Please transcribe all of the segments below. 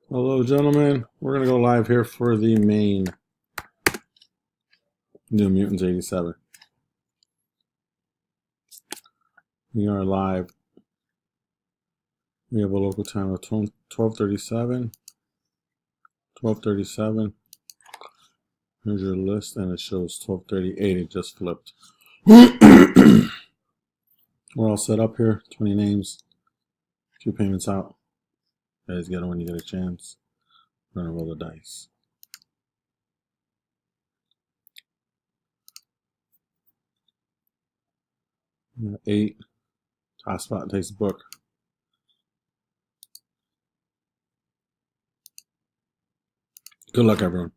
Hello, gentlemen. We're going to go live here for the main New Mutants 87. We are live. We have a local time of 12:37. 12:37. Here's your list, and it shows 12:38. It just flipped. We're all set up here. 20 names. 2 payments out. You guys get it when you get a chance. We're going to roll the dice. We got 8. Top spot takes the book. Good luck, everyone.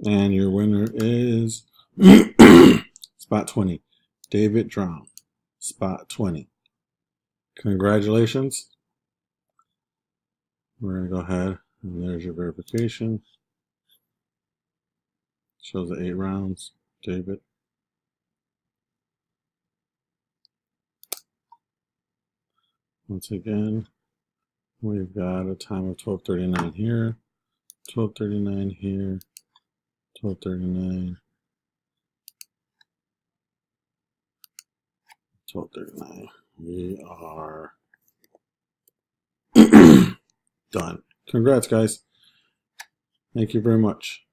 And your winner is spot 20, David Drown. Spot 20. Congratulations. We're going to go ahead, and there's your verification. Shows the 8 rounds. David. Once again, we've got a time of 12:39 here, 12:39 here, 12:39, 12:39. We are done. Congrats, guys. Thank you very much.